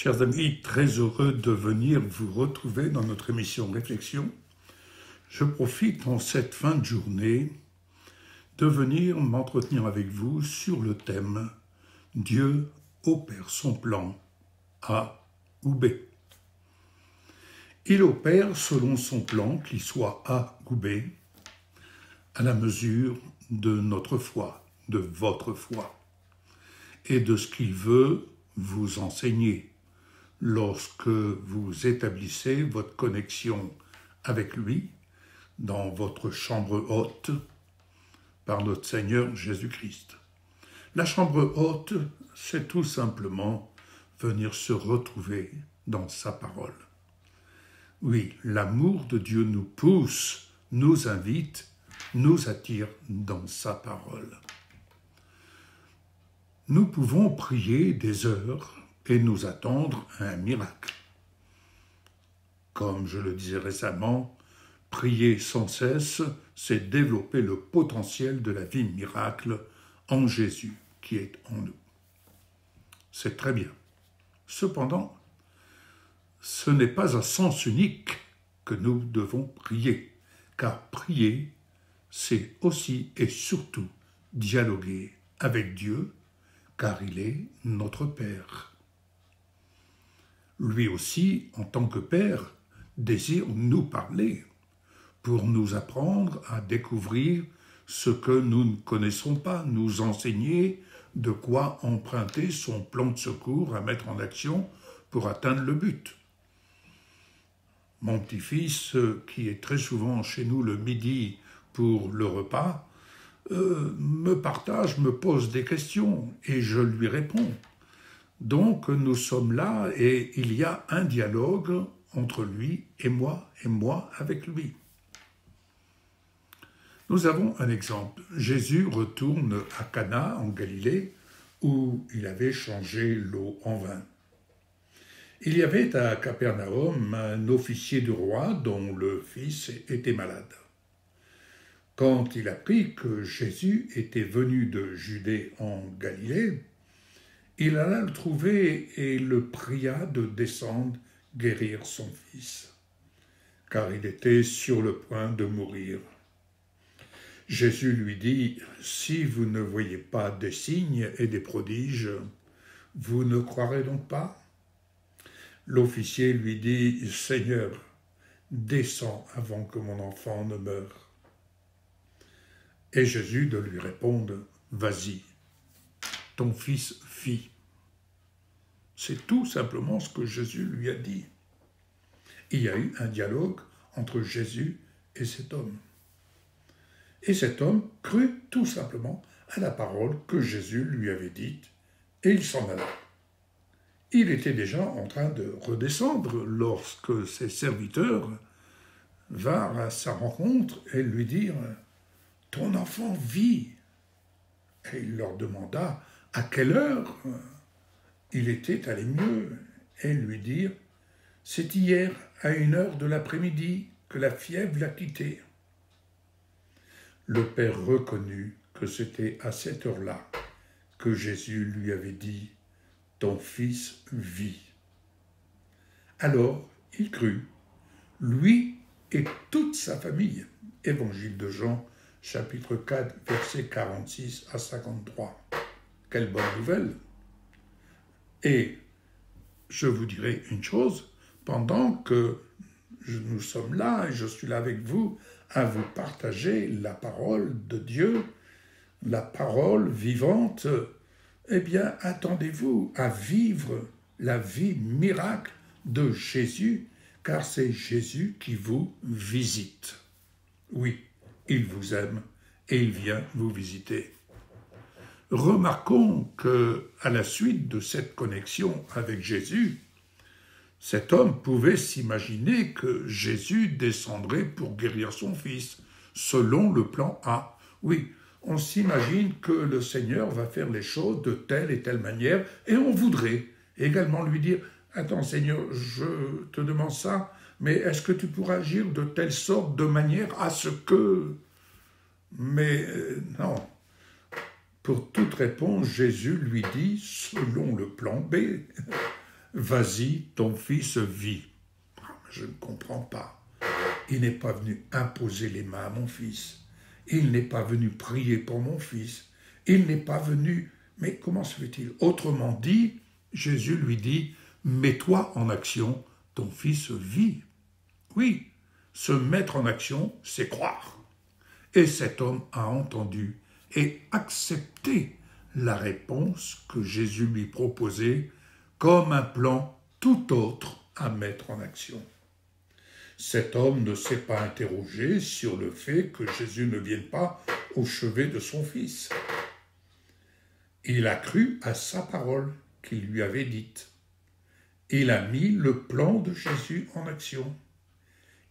Chers amis, très heureux de venir vous retrouver dans notre émission Réflexion. Je profite en cette fin de journée de venir m'entretenir avec vous sur le thème « Dieu opère son plan A ou B ». Il opère selon son plan, qu'il soit A ou B, à la mesure de notre foi, de votre foi, et de ce qu'il veut vous enseigner lorsque vous établissez votre connexion avec lui dans votre chambre haute par notre Seigneur Jésus-Christ. La chambre haute, c'est tout simplement venir se retrouver dans sa parole. Oui, l'amour de Dieu nous pousse, nous invite, nous attire dans sa parole. Nous pouvons prier des heures et nous attendre à un miracle. Comme je le disais récemment, prier sans cesse, c'est développer le potentiel de la vie miracle en Jésus qui est en nous. C'est très bien. Cependant, ce n'est pas à sens unique que nous devons prier, car prier, c'est aussi et surtout dialoguer avec Dieu, car il est notre Père. Lui aussi, en tant que Père, désire nous parler pour nous apprendre à découvrir ce que nous ne connaissons pas, nous enseigner de quoi emprunter son plan de secours à mettre en action pour atteindre le but. Mon petit-fils, qui est très souvent chez nous le midi pour le repas, me partage, me pose des questions et je lui réponds. Donc nous sommes là et il y a un dialogue entre lui et moi avec lui. Nous avons un exemple. Jésus retourne à Cana en Galilée où il avait changé l'eau en vin. Il y avait à Capernaum un officier du roi dont le fils était malade. Quand il apprit que Jésus était venu de Judée en Galilée, il alla le trouver et le pria de descendre guérir son fils, car il était sur le point de mourir. Jésus lui dit, « Si vous ne voyez pas des signes et des prodiges, vous ne croirez donc pas ?» L'officier lui dit, « Seigneur, descends avant que mon enfant ne meure. » Et Jésus de lui répondre, « Vas-y, ton fils vit. » C'est tout simplement ce que Jésus lui a dit. Il y a eu un dialogue entre Jésus et cet homme. Et cet homme crut tout simplement à la parole que Jésus lui avait dite et il s'en alla. Il était déjà en train de redescendre lorsque ses serviteurs vinrent à sa rencontre et lui dirent « Ton enfant vit !» Et il leur demanda à quelle heure il était allé mieux et lui dirent « C'est hier à 1h de l'après-midi que la fièvre l'a quitté. » Le père reconnut que c'était à cette heure-là que Jésus lui avait dit « Ton fils vit ». Alors il crut, lui et toute sa famille. Évangile de Jean, chapitre 4, versets 46 à 53. Quelle bonne nouvelle! Et je vous dirai une chose, pendant que nous sommes là et je suis là avec vous, à vous partager la parole de Dieu, la parole vivante, eh bien, attendez-vous à vivre la vie miracle de Jésus, car c'est Jésus qui vous visite. Oui, il vous aime et il vient vous visiter. Remarquons qu'à la suite de cette connexion avec Jésus, cet homme pouvait s'imaginer que Jésus descendrait pour guérir son fils, selon le plan A. Oui, on s'imagine que le Seigneur va faire les choses de telle et telle manière, et on voudrait également lui dire « Attends Seigneur, je te demande ça, mais est-ce que tu pourras agir de telle sorte, de manière à ce que… » Mais non. Pour toute réponse, Jésus lui dit, selon le plan B, vas-y, ton fils vit. Je ne comprends pas. Il n'est pas venu imposer les mains à mon fils. Il n'est pas venu prier pour mon fils. Il n'est pas venu... Mais comment se fait-il? Autrement dit, Jésus lui dit, mets-toi en action, ton fils vit. Oui, se mettre en action, c'est croire. Et cet homme a entendu et accepté la réponse que Jésus lui proposait comme un plan tout autre à mettre en action. Cet homme ne s'est pas interrogé sur le fait que Jésus ne vienne pas au chevet de son fils. Il a cru à sa parole qu'il lui avait dite. Il a mis le plan de Jésus en action.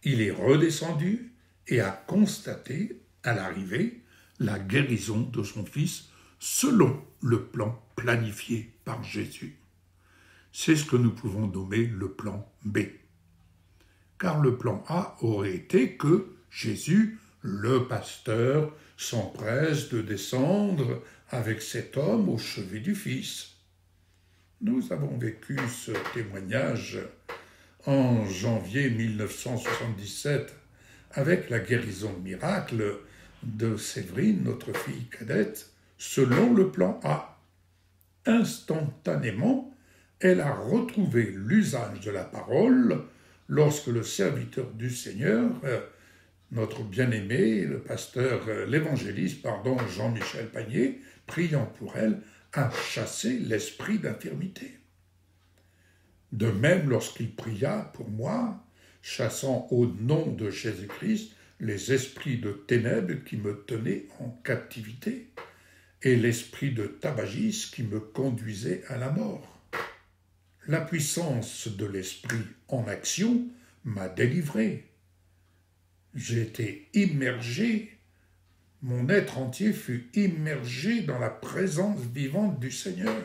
Il est redescendu et a constaté, à l'arrivée, la guérison de son fils selon le plan planifié par Jésus. C'est ce que nous pouvons nommer le plan B. Car le plan A aurait été que Jésus, le pasteur, s'empresse de descendre avec cet homme au chevet du Fils. Nous avons vécu ce témoignage en janvier 1977 avec la guérison miracle de Séverine, notre fille cadette, selon le plan A. Instantanément, elle a retrouvé l'usage de la parole lorsque le serviteur du Seigneur, notre bien-aimé, le pasteur, l'évangéliste, Jean-Michel Pagnier, priant pour elle, a chassé l'esprit d'infirmité. De même, lorsqu'il pria pour moi, chassant au nom de Jésus-Christ les esprits de ténèbres qui me tenaient en captivité et l'esprit de tabagisme qui me conduisait à la mort. La puissance de l'esprit en action m'a délivré. J'ai été immergé, mon être entier fut immergé dans la présence vivante du Seigneur.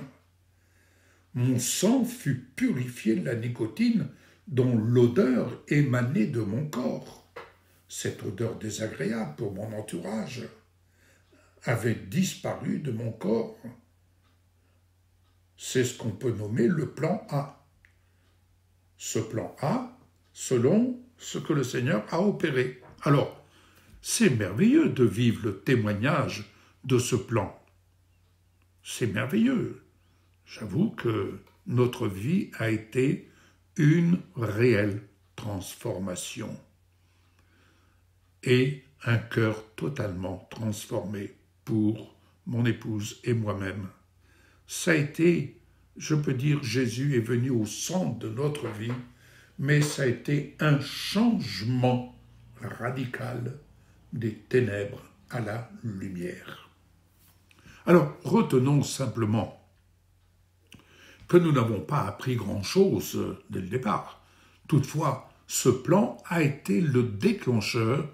Mon sang fut purifié de la nicotine dont l'odeur émanait de mon corps. Cette odeur désagréable pour mon entourage avait disparu de mon corps. C'est ce qu'on peut nommer le plan A. Ce plan A, selon ce que le Seigneur a opéré. Alors, c'est merveilleux de vivre le témoignage de ce plan. C'est merveilleux. J'avoue que notre vie a été une réelle transformation et un cœur totalement transformé pour mon épouse et moi-même. Ça a été, je peux dire, Jésus est venu au centre de notre vie, mais ça a été un changement radical des ténèbres à la lumière. Alors, retenons simplement que nous n'avons pas appris grand-chose dès le départ. Toutefois, ce plan a été le déclencheur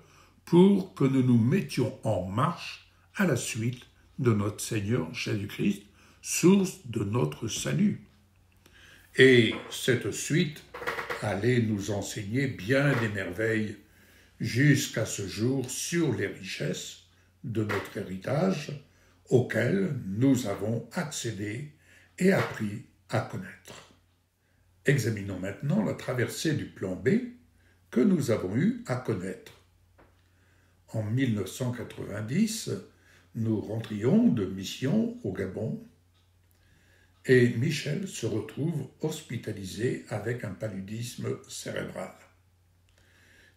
pour que nous nous mettions en marche à la suite de notre Seigneur Jésus-Christ, source de notre salut. Et cette suite allait nous enseigner bien des merveilles jusqu'à ce jour sur les richesses de notre héritage auxquelles nous avons accédé et appris à connaître. Examinons maintenant la traversée du plan B que nous avons eu à connaître. En 1990, nous rentrions de mission au Gabon et Michel se retrouve hospitalisé avec un paludisme cérébral.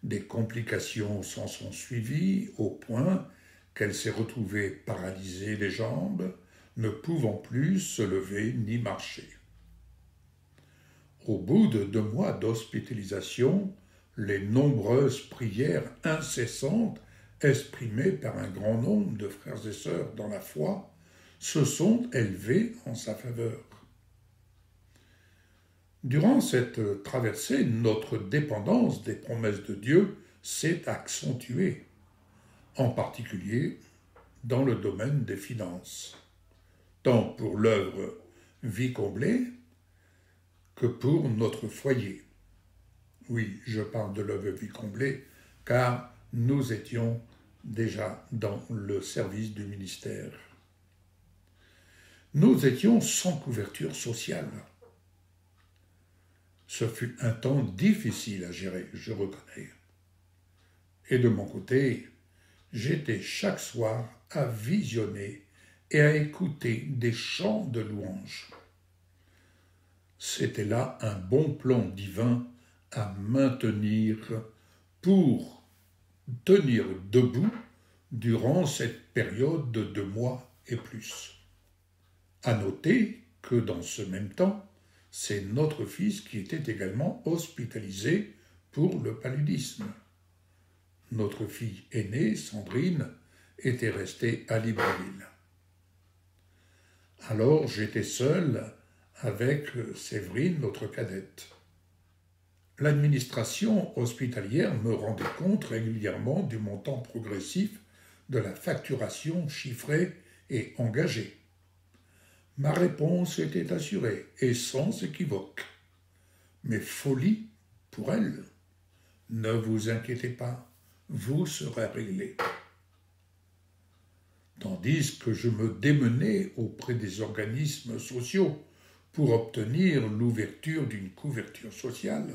Des complications s'en sont suivies au point qu'elle s'est retrouvée paralysée des jambes, ne pouvant plus se lever ni marcher. Au bout de 2 mois d'hospitalisation, les nombreuses prières incessantes exprimées par un grand nombre de frères et sœurs dans la foi se sont élevées en sa faveur. Durant cette traversée, notre dépendance des promesses de Dieu s'est accentuée, en particulier dans le domaine des finances, tant pour l'œuvre Vie comblée que pour notre foyer. Oui, je parle de l'œuvre Vie comblée, car nous étions déjà dans le service du ministère. Nous étions sans couverture sociale. Ce fut un temps difficile à gérer, je reconnais. Et de mon côté, j'étais chaque soir à visionner et à écouter des chants de louanges. C'était là un bon plan divin à maintenir pour tenir debout durant cette période de 2 mois et plus. À noter que dans ce même temps, c'est notre fils qui était également hospitalisé pour le paludisme. Notre fille aînée, Sandrine, était restée à Libreville. Alors j'étais seul avec Séverine, notre cadette. L'administration hospitalière me rendait compte régulièrement du montant progressif de la facturation chiffrée et engagée. Ma réponse était assurée et sans équivoque. Mais folie pour elle. Ne vous inquiétez pas, vous serez réglé. Tandis que je me démenais auprès des organismes sociaux pour obtenir l'ouverture d'une couverture sociale,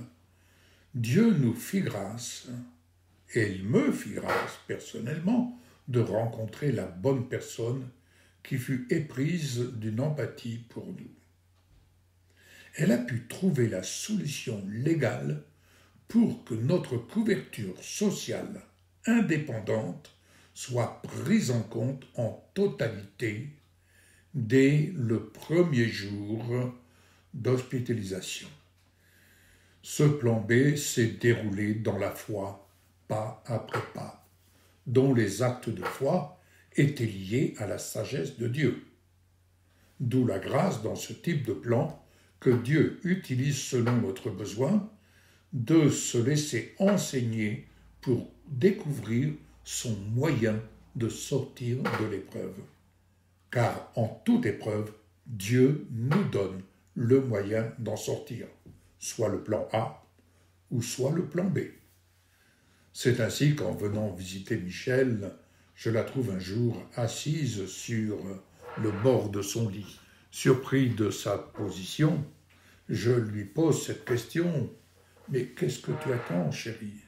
Dieu nous fit grâce, et il me fit grâce personnellement, de rencontrer la bonne personne qui fut éprise d'une empathie pour nous. Elle a pu trouver la solution légale pour que notre couverture sociale indépendante soit prise en compte en totalité dès le premier jour d'hospitalisation. Ce plan B s'est déroulé dans la foi, pas après pas, dont les actes de foi étaient liés à la sagesse de Dieu. D'où la grâce dans ce type de plan que Dieu utilise selon notre besoin de se laisser enseigner pour découvrir son moyen de sortir de l'épreuve. Car en toute épreuve, Dieu nous donne le moyen d'en sortir, soit le plan A ou soit le plan B. C'est ainsi qu'en venant visiter Michel, je la trouve un jour assise sur le bord de son lit. Surpris de sa position, je lui pose cette question. « Mais qu'est-ce que tu attends, chérie ?»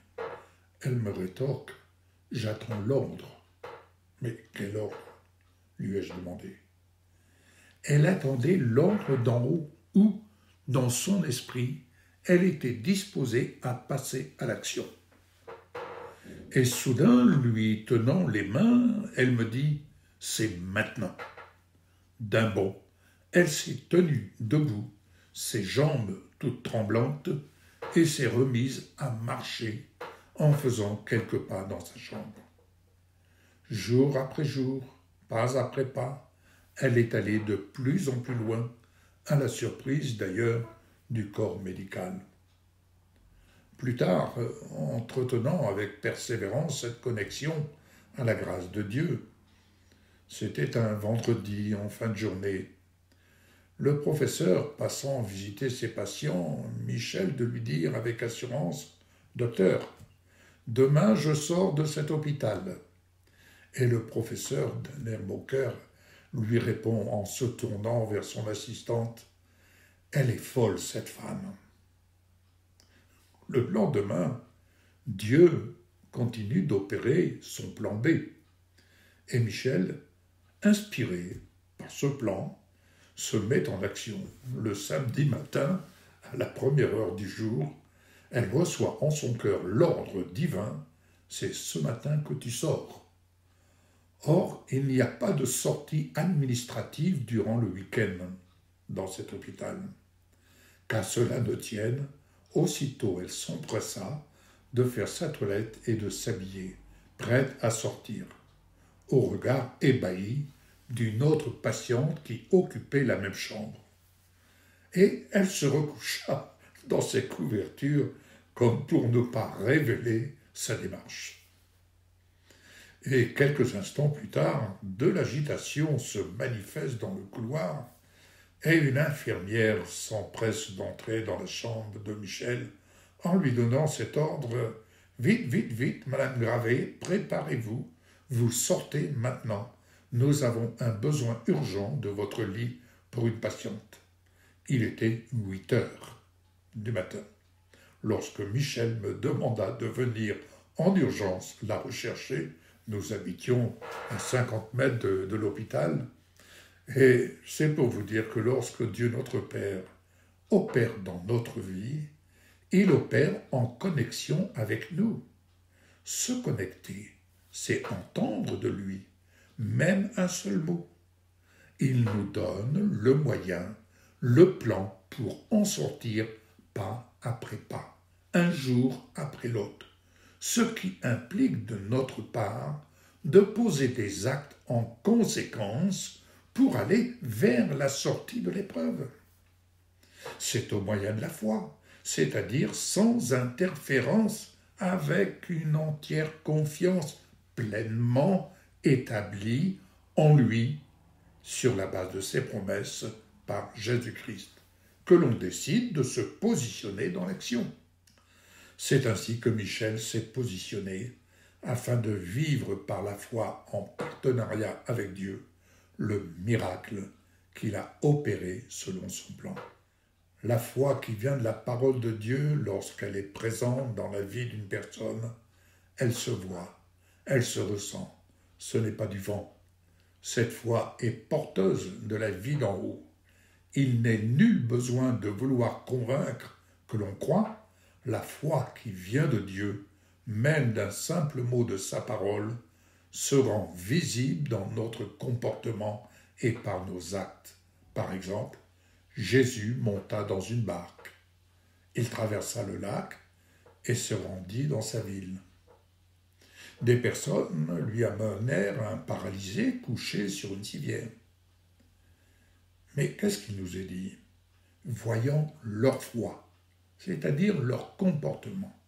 Elle me rétorque. « J'attends l'ordre. » « Mais quel ordre ?» lui ai-je demandé. Elle attendait l'ordre d'en haut, où, dans son esprit, elle était disposée à passer à l'action. Et soudain, lui tenant les mains, elle me dit « C'est maintenant ». D'un bond, elle s'est tenue debout, ses jambes toutes tremblantes, et s'est remise à marcher en faisant quelques pas dans sa chambre. Jour après jour, pas après pas, elle est allée de plus en plus loin, à la surprise d'ailleurs du corps médical. Plus tard, entretenant avec persévérance cette connexion à la grâce de Dieu, c'était un vendredi en fin de journée. Le professeur, passant visiter ses patients, Michel de lui dire avec assurance « Docteur, demain je sors de cet hôpital ». Et le professeur, d'un air moqueur, lui répond en se tournant vers son assistante « Elle est folle, cette femme ». Le lendemain, Dieu continue d'opérer son plan B. Et Michel, inspiré par ce plan, se met en action. Le samedi matin, à la première heure du jour, elle reçoit en son cœur l'ordre divin « C'est ce matin que tu sors ». Or, il n'y a pas de sortie administrative durant le week-end dans cet hôpital. Qu'à cela ne tienne, aussitôt elle s'empressa de faire sa toilette et de s'habiller, prête à sortir, au regard ébahi d'une autre patiente qui occupait la même chambre. Et elle se recoucha dans ses couvertures comme pour ne pas révéler sa démarche. Et quelques instants plus tard, de l'agitation se manifeste dans le couloir et une infirmière s'empresse d'entrer dans la chambre de Michel en lui donnant cet ordre « Vite, vite, vite, Madame Gravé, préparez-vous, vous sortez maintenant. Nous avons un besoin urgent de votre lit pour une patiente. » Il était 8 heures du matin. Lorsque Michel me demanda de venir en urgence la rechercher, nous habitions à 50 mètres de l'hôpital. Et c'est pour vous dire que lorsque Dieu notre Père opère dans notre vie, il opère en connexion avec nous. Se connecter, c'est entendre de lui, même un seul mot. Il nous donne le moyen, le plan pour en sortir pas après pas, un jour après l'autre, ce qui implique de notre part de poser des actes en conséquence pour aller vers la sortie de l'épreuve. C'est au moyen de la foi, c'est-à-dire sans interférence, avec une entière confiance pleinement établie en lui, sur la base de ses promesses par Jésus-Christ, que l'on décide de se positionner dans l'action. C'est ainsi que Michel s'est positionné afin de vivre par la foi en partenariat avec Dieu le miracle qu'il a opéré selon son plan. La foi qui vient de la parole de Dieu, lorsqu'elle est présente dans la vie d'une personne, elle se voit, elle se ressent. Ce n'est pas du vent. Cette foi est porteuse de la vie d'en haut. Il n'est nul besoin de vouloir convaincre que l'on croit. La foi qui vient de Dieu, même d'un simple mot de sa parole, se rend visible dans notre comportement et par nos actes. Par exemple, Jésus monta dans une barque. Il traversa le lac et se rendit dans sa ville. Des personnes lui amenèrent un paralysé couché sur une civière. Mais qu'est-ce qu'il nous est dit? Voyant leur foi, c'est-à-dire leur comportement.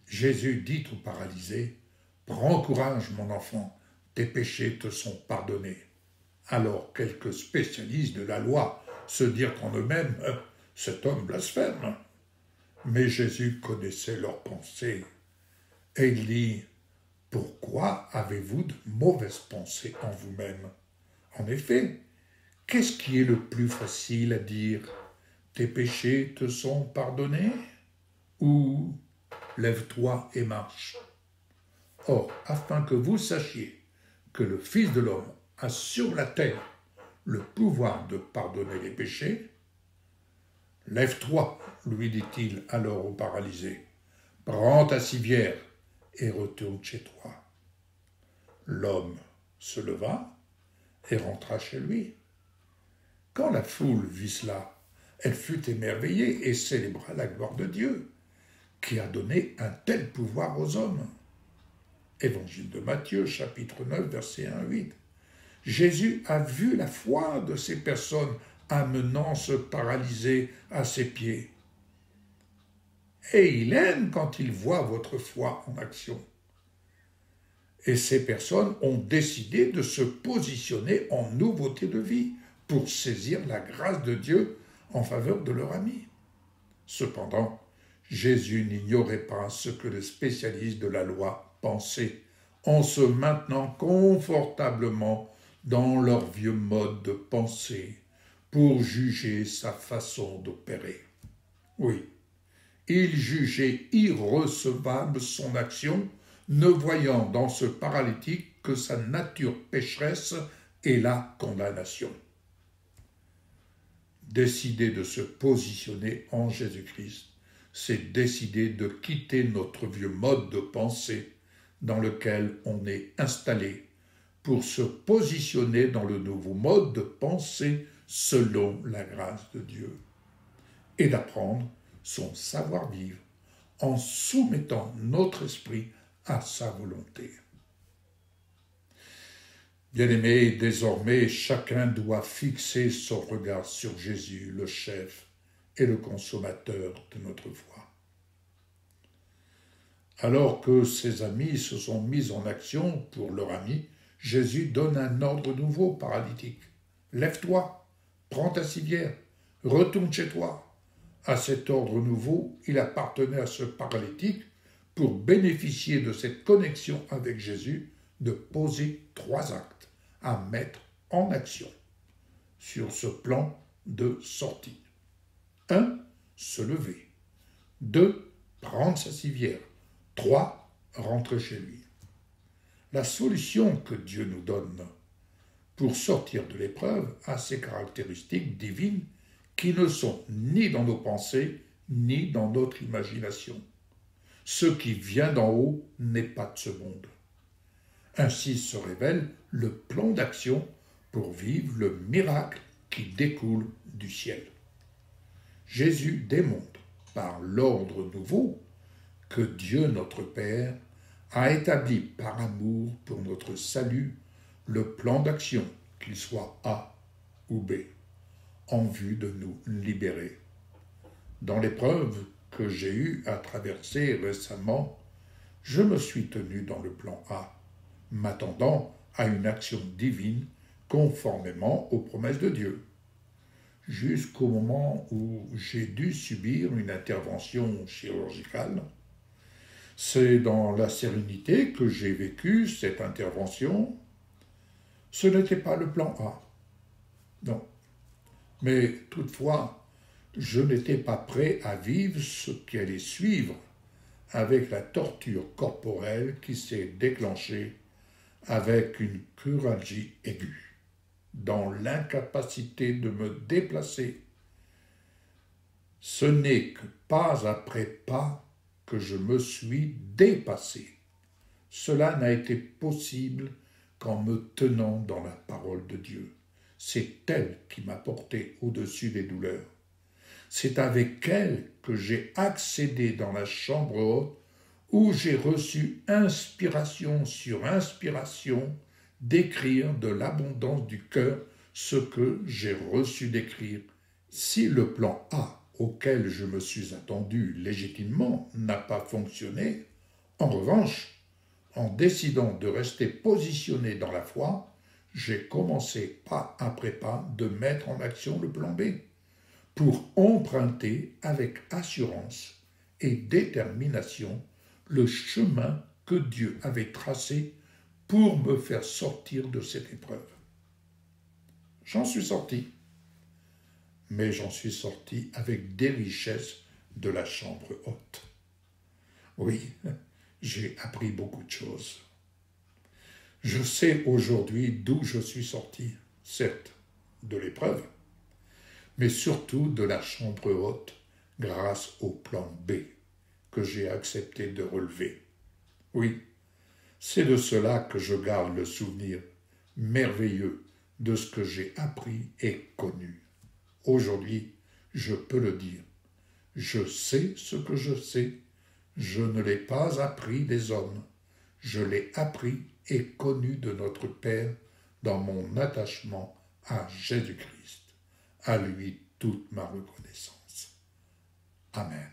Jésus dit au paralysé, « Prends courage, mon enfant, tes péchés te sont pardonnés. » Alors quelques spécialistes de la loi se dirent en eux-mêmes, « Cet homme blasphème. » Mais Jésus connaissait leurs pensées. Et il dit, « Pourquoi avez-vous de mauvaises pensées en vous-même » En effet, qu'est-ce qui est le plus facile à dire? Tes péchés te sont pardonnés? Ou lève-toi et marche? Or, afin que vous sachiez que le Fils de l'homme a sur la terre le pouvoir de pardonner les péchés, lève-toi, lui dit-il alors au paralysé, prends ta civière et retourne chez toi. L'homme se leva et rentra chez lui. Quand la foule vit cela, elle fut émerveillée et célébra la gloire de Dieu, qui a donné un tel pouvoir aux hommes. Évangile de Matthieu, chapitre 9, versets 1 à 8. Jésus a vu la foi de ces personnes amenant ce paralysé à ses pieds. Et il aime quand il voit votre foi en action. Et ces personnes ont décidé de se positionner en nouveauté de vie pour saisir la grâce de Dieu en faveur de leur ami. Cependant, Jésus n'ignorait pas ce que les spécialistes de la loi pensaient en se maintenant confortablement dans leur vieux mode de pensée pour juger sa façon d'opérer. Oui, il jugeait irrecevable son action, ne voyant dans ce paralytique que sa nature pécheresse et la condamnation. Décider de se positionner en Jésus-Christ, c'est décider de quitter notre vieux mode de pensée dans lequel on est installé pour se positionner dans le nouveau mode de pensée selon la grâce de Dieu et d'apprendre son savoir-vivre en soumettant notre esprit à sa volonté. Bien-aimés, désormais, chacun doit fixer son regard sur Jésus, le chef et le consommateur de notre foi. Alors que ses amis se sont mis en action pour leur ami, Jésus donne un ordre nouveau au paralytique. « Lève-toi, prends ta civière, retourne chez toi. » À cet ordre nouveau, il appartenait à ce paralytique, pour bénéficier de cette connexion avec Jésus, de poser 3 actes à mettre en action sur ce plan de sortie. 1. Se lever. 2. Prendre sa civière. 3. Rentrer chez lui. La solution que Dieu nous donne pour sortir de l'épreuve a ces caractéristiques divines qui ne sont ni dans nos pensées, ni dans notre imagination. Ce qui vient d'en haut n'est pas de ce monde. Ainsi se révèle le plan d'action pour vivre le miracle qui découle du ciel. Jésus démontre par l'ordre nouveau que Dieu notre Père a établi par amour pour notre salut le plan d'action, qu'il soit A ou B, en vue de nous libérer. Dans l'épreuve que j'ai eue à traverser récemment, je me suis tenu dans le plan A, m'attendant à une action divine conformément aux promesses de Dieu, jusqu'au moment où j'ai dû subir une intervention chirurgicale. C'est dans la sérénité que j'ai vécu cette intervention. Ce n'était pas le plan A, non. Mais toutefois, je n'étais pas prêt à vivre ce qui allait suivre avec la torture corporelle qui s'est déclenchée avec une chirurgie aiguë, dans l'incapacité de me déplacer. Ce n'est que pas après pas que je me suis dépassé. Cela n'a été possible qu'en me tenant dans la parole de Dieu. C'est elle qui m'a porté au-dessus des douleurs. C'est avec elle que j'ai accédé dans la chambre haute où j'ai reçu inspiration sur inspiration d'écrire de l'abondance du cœur ce que j'ai reçu d'écrire. Si le plan A auquel je me suis attendu légitimement n'a pas fonctionné, en revanche, en décidant de rester positionné dans la foi, j'ai commencé pas après pas de mettre en action le plan B pour emprunter avec assurance et détermination le chemin que Dieu avait tracé pour me faire sortir de cette épreuve. J'en suis sorti, mais j'en suis sorti avec des richesses de la chambre haute. Oui, j'ai appris beaucoup de choses. Je sais aujourd'hui d'où je suis sorti, certes, de l'épreuve, mais surtout de la chambre haute grâce au plan B que j'ai accepté de relever. Oui, c'est de cela que je garde le souvenir merveilleux de ce que j'ai appris et connu. Aujourd'hui, je peux le dire, je sais ce que je sais, je ne l'ai pas appris des hommes, je l'ai appris et connu de notre Père dans mon attachement à Jésus-Christ. À lui toute ma reconnaissance. Amen.